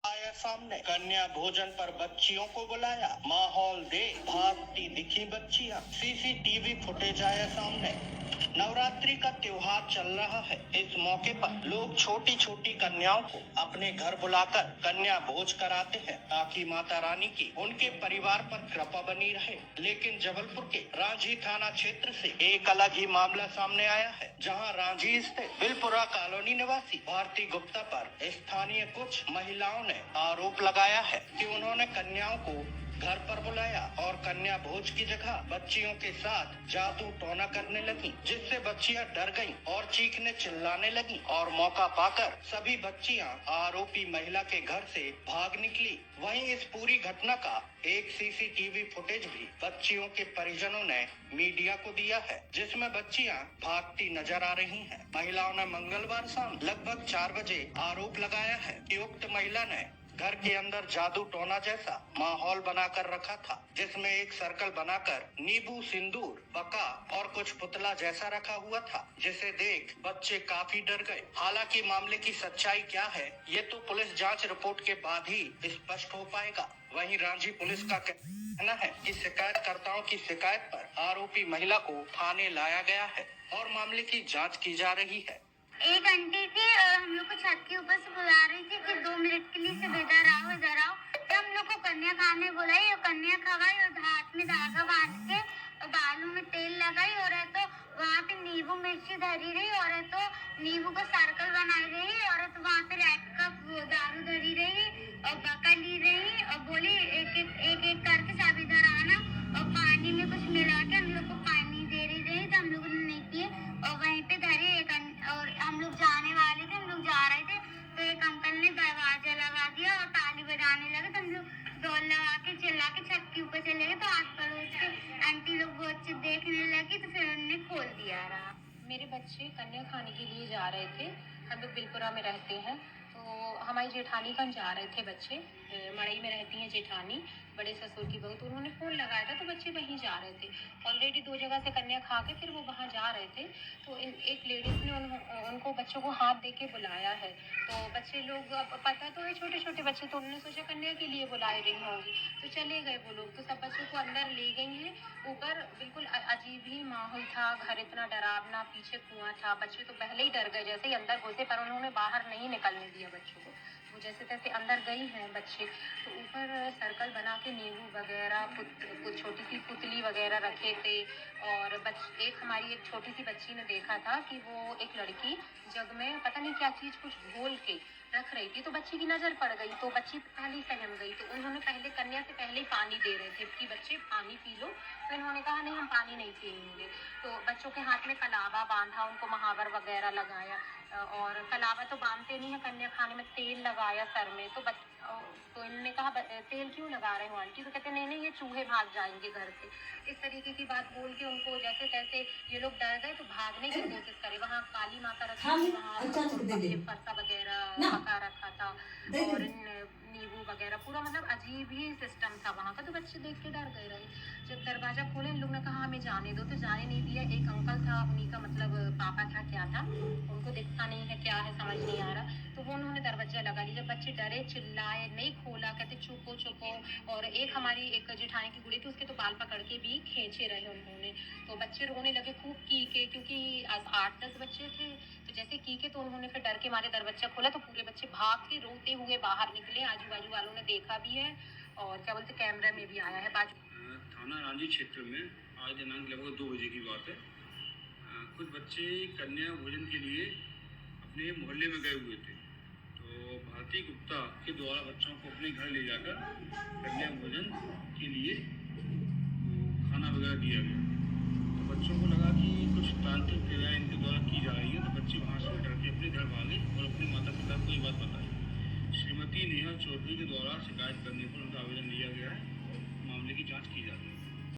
आया सामने, कन्या भोजन पर बच्चियों को बुलाया, माहौल दे भागती दिखी बच्चियां, सीसीटीवी फुटेज आया सामने। नवरात्रि का त्योहार चल रहा है। इस मौके पर लोग छोटी छोटी कन्याओं को अपने घर बुलाकर कन्या भोज कराते हैं ताकि माता रानी की उनके परिवार पर कृपा बनी रहे। लेकिन जबलपुर के रांझी थाना क्षेत्र से एक अलग ही मामला सामने आया है, जहां रांझी स्थित बिलपुरा कॉलोनी निवासी भारती गुप्ता पर स्थानीय कुछ महिलाओं ने आरोप लगाया है कि उन्होंने कन्याओं को घर पर बुलाया और कन्या भोज की जगह बच्चियों के साथ जादू टोना करने लगी, जिससे बच्चियां डर गईं और चीखने चिल्लाने लगी और मौका पाकर सभी बच्चियां आरोपी महिला के घर से भाग निकली। वहीं इस पूरी घटना का एक सीसीटीवी फुटेज भी बच्चियों के परिजनों ने मीडिया को दिया है, जिसमें बच्चियां भागती नजर आ रही हैं। महिलाओं ने मंगलवार शाम लगभग 4 बजे आरोप लगाया है कि उक्त महिला ने घर के अंदर जादू टोना जैसा माहौल बनाकर रखा था, जिसमें एक सर्कल बनाकर नींबू, सिंदूर, बका और कुछ पुतला जैसा रखा हुआ था, जिसे देख बच्चे काफी डर गए। हालांकि मामले की सच्चाई क्या है, ये तो पुलिस जांच रिपोर्ट के बाद ही स्पष्ट हो पाएगा। वहीं रांझी पुलिस का कहना है कि शिकायतकर्ताओं की शिकायत पर आरोपी महिला को थाने लाया गया है और मामले की जाँच की जा रही है। एक आंटी थी और हम लोग को छत के ऊपर से बुला रही थी कि 2 मिनट के लिए से इधर आओ इधर आओ। तो हम लोग को कन्या खाने बुलाई और कन्या खवाई और हाथ में धागा बांध के और बालों में तेल लगाई और है तो वहाँ पे नींबू मिर्ची धरी रही और है तो नींबू का सर्कल बनाई रही और है तो वहाँ पे रेड का दारू धरी रही और बका ली रही और बोली एक करके सब इधर आना और पानी में कुछ मिला के हम लोग को पानी दे रही तो हम लोगों ने नहीं पिए और वहीं पे धरी और हम लोग जाने वाले थे, हम लोग जा रहे थे तो एक अंकल ने दरवाजा लगा दिया और ताली बजाने लगे तो हम लोग दौड़ लगा के चिल्ला के छत के ऊपर चले गए तो आस पड़ोस के आंटी लोग वो देखने लगी तो फिर उन्होंने खोल दिया रहा। मेरे बच्चे कन्या खाने के लिए जा रहे थे। हम लोग बिलपुरा में रहते हैं तो हमारी जेठानी कन जा रहे थे बच्चे, मड़ई में रहती हैं जेठानी, बड़े ससुर की बहू, तो उन्होंने फ़ोन लगाया था तो बच्चे वहीं जा रहे थे। ऑलरेडी 2 जगह से कन्या खा के फिर वो वहाँ जा रहे थे तो एक लेडीज़ ने उनको बच्चों को हाथ दे के बुलाया है। तो बच्चे लोग, अब पता तो है छोटे छोटे बच्चे, तो उन्होंने सोचा कन्या के लिए बुलाई रही होंगी तो चले गए वो लोग। तो सब बच्चों को अंदर ले गई हैं। ऊपर बिल्कुल अजीब ही माहौल था, घर इतना डरावना, पीछे कुआं था, बच्चे तो पहले ही डर गए जैसे ही अंदर घुसे, पर उन्होंने बाहर नहीं निकलने दिया बच्चों को। वो जैसे तैसे अंदर गई हैं बच्चे। तो ऊपर सर्कल बना के नींबू वगैरह, कुछ छोटी सी पुतली वगैरह रखे थे और हमारी एक छोटी सी बच्ची ने देखा था कि वो एक लड़की जग में पता नहीं क्या चीज़ कुछ घोल के रख रही थी, तो बच्ची की नज़र पड़ गई तो बच्ची पहले ही सहम गई। तो उन्होंने पहले कन्या से पहले ही पानी दे रहे थे कि बच्चे पानी पी लो, तो इन्होंने कहा नहीं हम पानी नहीं पिएंगे। तो बच्चों के हाथ में कलावा बांधा, उनको महावर वगैरह लगाया और कलावा तो बांधते नहीं है, कन्या खाने में तेल लगाया सर में। तो इन्होंने कहा तेल क्यों लगा रहे हो आंटी? तो कहते नहीं ये चूहे भाग जाएंगे घर से। इस तरीके की बात बोल के उनको जैसे तैसे ये लोग डर गए तो भागने की कोशिश करे। वहाँ काली माता रखी थी, वहाँ फरसा वगैरह पका रखा था और नींबू वगैरह, पूरा मतलब अजीब ही सिस्टम था वहाँ का। तो बच्चे देख के डर गए रहे। जब दरवाजा खोले इन लोग ने कहा हमें जाने दो, तो जाने नहीं दिया। एक अंकल था, उन्हीं का मतलब पापा था क्या था, उनको दिखता नहीं है क्या है समझ नहीं आ रहा, तो वो उन्होंने दरवाजा लगा लिया। जब बच्चे डरे चिल्लाए, नहीं खोला, कहते चुपो चुपो। और एक हमारी एक जेठानी की गुड़ी थी, उसके तो बाल पकड़ के भी खींचे रहे उन्होंने। तो बच्चे रोने लगे खूब की के, क्योंकि 8-10 बच्चे थे। तो जैसे की के तो उन्होंने फिर डर के मारे दरवाजा खोला तो पूरे बच्चे भाग के रोते हुए बाहर निकले। आजू बाजू वालों ने देखा भी है और क्या बोलते कैमरा में भी आया है। थाना रांझी क्षेत्र में आज दिनांक लगभग 2 बजे की बात है। कुछ बच्चे कन्या भोजन के लिए अपने मोहल्ले में गए हुए थे, तो भारती गुप्ता के द्वारा बच्चों को अपने घर ले जाकर कन्या भोजन के लिए खाना वगैरह दिया गया। तो बच्चों को लगा कि कुछ तांत्रिक क्रियाएँ इनके द्वारा की जा रही हैं, तो बच्चे वहाँ से डर के अपने घर भागे और अपने माता पिता को ये बात बताई। श्रीमती नेहा चौधरी के द्वारा शिकायत करने पर उनका आवेदन लिया गया है और मामले की जाँच की जा रही है।